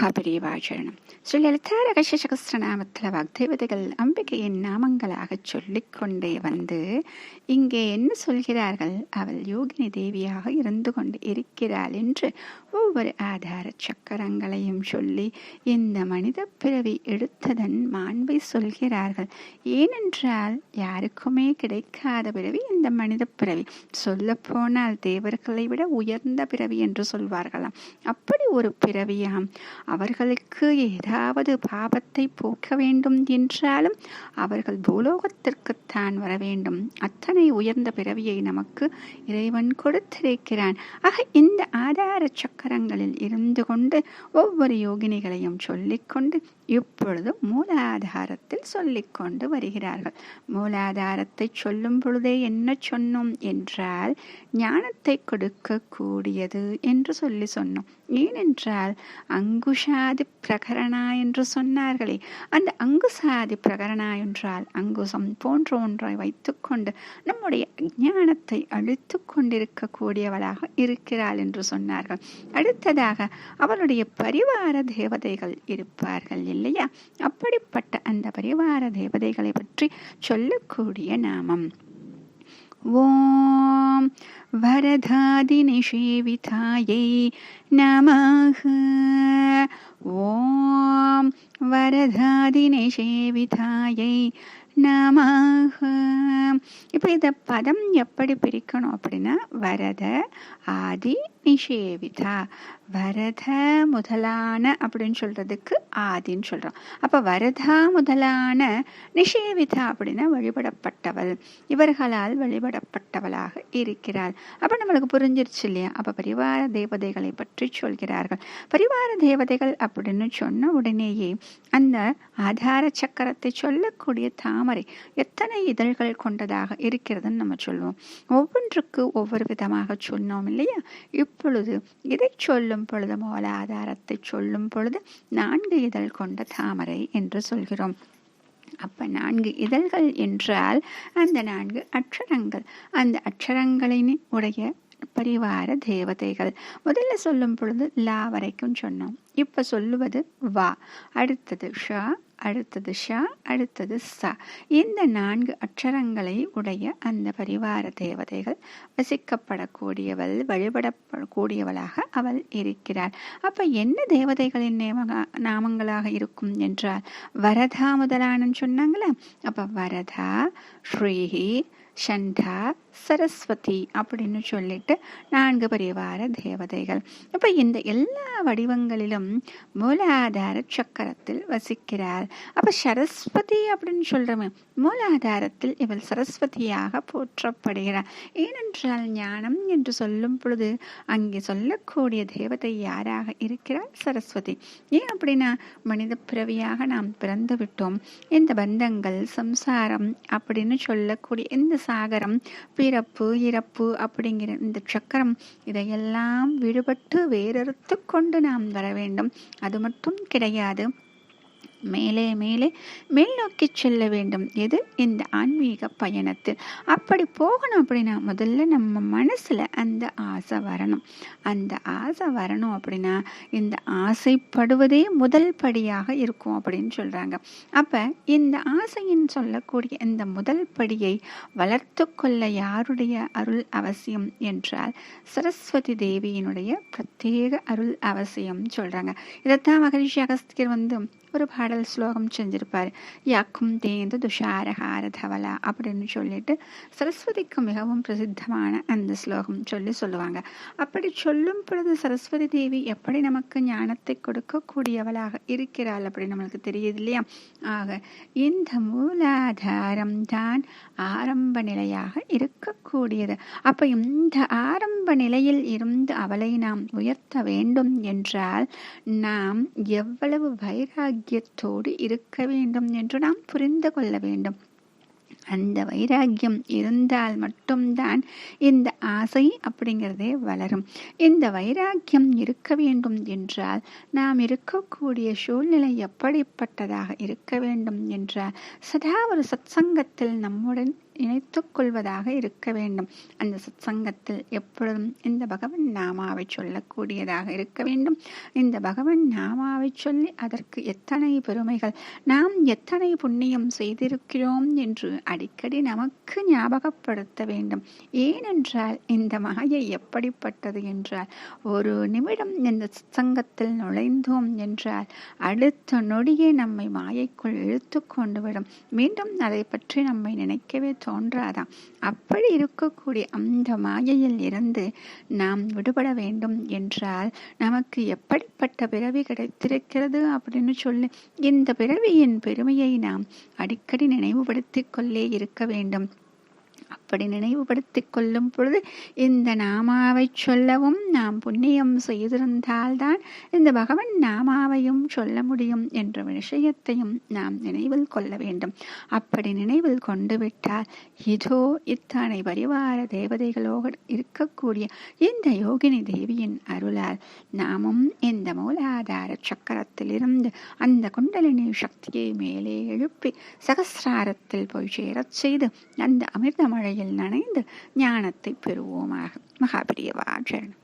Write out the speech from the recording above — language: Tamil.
மகாபெரிவாச்சரணம். ஸ்ரீ லலிதா ரகசிய சகஸ்ரநாமத்தில் வாக்தேவதைகள் அம்பிகையின் நாமங்களாக சொல்லிக்கொண்டே வந்து இங்கே என்ன சொல்கிறார்கள்? அவள் யோகினி தேவியாக இருந்து கொண்டு இருக்கிறாள் என்று ஒவ்வொரு ஆதார சக்கரங்களையும் சொல்லி இந்த மனித பிறவி எடுத்ததன் மாண்பை சொல்கிறார்கள். ஏனென்றால் யாருக்குமே கிடைக்காத பிறவி இந்த மனித பிறவி. சொல்ல போனால் தேவர்களை விட உயர்ந்த பிறவி என்று சொல்வார்களாம். அப்படி ஒரு பிறவியாம். அவர்களுக்கு ஏதாவது பாபத்தை போக்க வேண்டும் என்றாலும் அவர்கள் பூலோகத்திற்குத்தான் வர வேண்டும். அத்தனை உயர்ந்த பிறவியை நமக்கு இறைவன் கொடுத்திருக்கிறான். ஆக இந்த ஆதார சக்கரங்களில் இருந்து கொண்டு ஒவ்வொரு யோகினிகளையும் சொல்லிக்கொண்டு இப்பொழுது மூலாதாரத்தில் சொல்லிக்கொண்டு வருகிறார்கள். மூலாதாரத்தை சொல்லும் பொழுதே என்ன சொன்னோம் என்றால் ஞானத்தை கொடுக்க கூடியது என்று சொல்லி சொன்னோம். ஏனென்றால் அங்குஷாதி பிரகரணா என்று சொன்னார்களே, அந்த அங்குசாதி பிரகரணா என்றால் அங்குசம் போன்ற ஒன்றை வைத்துக்கொண்டு நம்முடைய அஞ்ஞானத்தை அழித்து கொண்டிருக்க கூடியவளாக இருக்கிறாள் என்று சொன்னார்கள். அடுத்ததாக அவளுடைய பரிவார தேவதைகள் இருப்பார்கள் இல்லையா? அப்படிப்பட்ட அந்த பரிவார தேவதைகளை பற்றி சொல்லக்கூடிய நாமம் ஓம் வரதாதி நிஷேவிதாயை நமஹ. ஓம் வரதாதி நிஷேவிதாயை நமஹ. இப்போ இந்த பதம் எப்படி பிரிக்கணும் அப்படின்னா, வரத ஆதி நிஷேவிதா. வரத முதலான அப்படின்னு சொல்றதுக்கு ஆதின்னு சொல்றோம். அப்ப வரதா முதலான, நிஷேவிதா அப்படின்னா வழிபடப்பட்டவள், இவர்களால் வழிபடப்பட்டவளாக இருக்கிறாள். அப்ப நம்மளுக்கு புரிஞ்சிருச்சு இல்லையா? அப்ப பரிவார தேவதைகளை பற்றி சொல்கிறார்கள். பரிவார தேவதைகள் அப்படின்னு சொன்ன உடனேயே அந்த ஆதார சக்கரத்தை சொல்லக்கூடிய தாமரை எத்தனை இதழ்கள் கொண்டதாக இருக்கிறதுன்னு நம்ம சொல்லுவோம். ஒவ்வொன்றுக்கு ஒவ்வொரு விதமாக சொன்னோம் இல்லையா? இப்பொழுது இதை சொல்லும் பொழுது, மூலாதாரத்தை சொல்லும் பொழுது 4 இதழ் கொண்ட தாமரை என்று சொல்கிறோம். அப்ப 4 இதழ்கள் என்றால் அந்த 4 அக்ஷரங்கள், அந்த அக்ஷரங்களின் உடைய பரிவார தேவதைகள். முதல்ல சொல்லும் பொழுது லா வரைக்கும் சொன்னோம். இப்ப சொல்லுவது வா, அடுத்தது ஷா, அடுத்தது ஷா, அடுத்தது சா. இந்த 4 அக்ஷரங்களை உடைய அந்த பரிவார தேவதைகள் வசிக்கப்படக்கூடியவள், வழிபடக்கூடியவளாக அவள் இருக்கிறாள். அப்ப என்ன தேவதைகளின் நாமங்களாக இருக்கும் என்றால், வரதா முதலானு சொன்னாங்களா? அப்ப வரதா, ஸ்ரீஹி, சண்டா, சரஸ்வதி அப்படின்னு சொல்லிட்டு 4 பரிவார தேவதைகள். அப்ப இந்த எல்லா வடிவங்களிலும் மூலாதார சக்கரத்தில் வசிக்கிறாள். அப்ப சரஸ்வதி அப்படின்னு சொல்றோமே, மூலாதாரத்தில் இவள் சரஸ்வதியாக போற்றப்படுகிறாள். ஏனென்றால் ஞானம் என்று சொல்லும் பொழுது அங்கே சொல்லக்கூடிய தேவதை யாராக இருக்கிறாள்? சரஸ்வதி. ஏன் அப்படின்னா, மனித பிறவியாக நாம் பிறந்து விட்டோம். இந்த பந்தங்கள், சம்சாரம் அப்படின்னு சொல்லக்கூடிய இந்த சாகரம், பிறப்பு இறப்பு அப்படிங்கிற இந்த சக்கரம், இதையெல்லாம் விடுபட்டு வேறறுத்து கொண்டு நாம் வர வேண்டும். அது மட்டும் கிடையாது, மேலே மேலே மேல் நோக்கி செல்ல வேண்டும். எது? இந்த ஆன்மீக பயணத்தில். அப்படி போகணும் அப்படின்னா முதல்ல நம்ம மனசுல அந்த ஆசை வரணும். அந்த ஆசை வரணும் அப்படின்னா இந்த ஆசைப்படுவதே முதல் படியாக இருக்கும் அப்படின்னு சொல்றாங்க. அப்ப இந்த ஆசையின் சொல்லக்கூடிய இந்த முதல் படியை வளர்த்து கொள்ள யாருடைய அருள் அவசியம் என்றால் சரஸ்வதி தேவியினுடைய பிரத்யேக அருள் அவசியம் சொல்றாங்க. இதைத்தான் மகரிஷி அகஸ்தியர் ஒரு பாடல் ஸ்லோகம் செஞ்சிருப்பாரு. யாக்கும் தேந்து துஷாரஹார தவலா அப்படின்னு சொல்லிட்டு சரஸ்வதிக்கு மிகவும் பிரசித்தமான அந்த ஸ்லோகம் சொல்லுவாங்க. அப்படி சொல்லும் பொழுது சரஸ்வதி தேவி எப்படி நமக்கு ஞானத்தை கொடுக்கக்கூடியவளாக இருக்கிறாள் அப்படின்னு நம்மளுக்கு தெரியுது இல்லையா? ஆக இந்த மூலாதாரம் தான் ஆரம்ப நிலையாக இருக்கக்கூடியது. அப்ப இந்த ஆரம்ப நிலையில் இருந்து அவளை நாம் உயர்த்த வேண்டும் என்றால் நாம் எவ்வளவு வைராகியத்தோடு இருக்க வேண்டும் என்று நாம் புரிந்து கொள்ள வேண்டும். அந்த வைராகியம் இருந்தால் மட்டும்தான் இந்த ஆசை அப்படிங்கிறதே வளரும். இந்த வைராகியம் இருக்க வேண்டும் என்றால் நாம் இருக்கக்கூடிய சூழ்நிலை எப்படிப்பட்டதாக இருக்க வேண்டும் என்றால் சதா ஒரு சத்சங்கத்தில் நம்முடன் இணைத்துக் கொள்வதாக இருக்க வேண்டும். அந்த சத்சங்கத்தில் எப்பொழுதும் இந்த பகவன் நாமாவை சொல்லக்கூடியதாக இருக்க வேண்டும். இந்த பகவன் நாமாவை சொல்லி அதற்கு எத்தனை பெருமைகள், நாம் எத்தனை புண்ணியம் செய்திருக்கிறோம் என்று அடிக்கடி நமக்கு ஞாபகப்படுத்த வேண்டும். ஏனென்றால் இந்த மாயை எப்படிப்பட்டது என்றால், ஒரு நிமிடம் இந்த சத்சங்கத்தில் நுழைந்தோம் என்றால் அடுத்த நொடியே நம்மை மாயைக்குள் இழுத்து கொண்டு விடும். மீண்டும் அதை பற்றி நம்மை நினைக்கவே தோன்றாதாம். அப்படி இருக்கக்கூடிய அந்த மாயையில் இருந்து நாம் விடுபட வேண்டும் என்றால் நமக்கு எப்படிப்பட்ட பிறவி கிடைத்திருக்கிறது அப்படின்னு சொல்லி இந்த பிறவியின் பெருமையை நாம் அடிக்கடி நினைவுபடுத்திக் கொள்ளே இருக்க வேண்டும். அப்படி நினைவுபடுத்திக் கொள்ளும் பொழுது இந்த நாமாவை சொல்லவும் நாம் புண்ணியம் செய்திருந்தால்தான் இந்த பகவன் நாமாவையும் சொல்ல முடியும் என்ற விஷயத்தையும் நாம் நினைவில் கொள்ள வேண்டும். அப்படி நினைவில் கொண்டு விட்டால் இதோ இத்தனை பரிவார தேவதைகளோடு இருக்கக்கூடிய இந்த யோகினி தேவியின் அருளால் நாமும் இந்த மூலாதார சக்கரத்திலிருந்து அந்த குண்டலினி சக்தியை மேலே எழுப்பி சகசிராரத்தில் போய் சேரச் செய்து அந்த அமிர்த மழையில் நனைந்து ஞானத்தை பெறுவோமாக. மகாபிரியவா சரணம்.